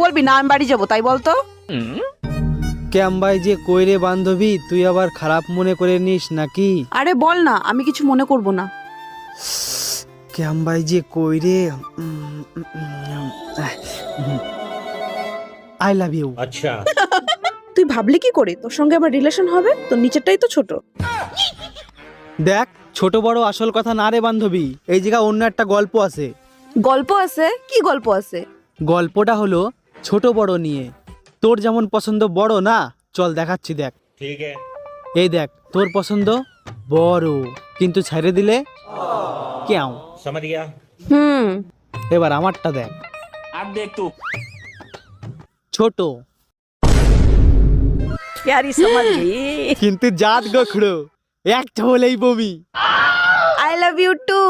বলবি না আমি বাড়ি যাবো, তাই বলতো। ক্যাম্বাই যে কইরে বান্ধবী, তুই আবার খারাপ মনে করে নিস নাকি? আরে বল না, আমি কিছু মনে করব না। ক্যাম্বাই যে কইরে, আই লাভ ইউ। अच्छा তুই ভাবলি কি করে তোর সঙ্গে আমার রিলেশন হবে? তোর নিচেরটাই তো ছোট। দেখ, ছোট বড় আসল কথা না রে বান্ধবী, এই জায়গা অন্য একটা গল্প আছে। গল্প আছে? কি গল্প আছে? গল্পটা হলো ছোট বড় নিয়ে। তোর যেমন পছন্দ বড় না, চল দেখাচ্ছি, দেখ। ठीक है এই দেখ, তোর পছন্দ বড়, কিন্তু ছেড়ে দিলে কেউ। समझ गया হুম। এবার আমারটা দেখ, अब देख तू ছোট প্যারি সমাজ কিন্তু জাত গোখড়ো, একটা হলেই বমি। I love you two.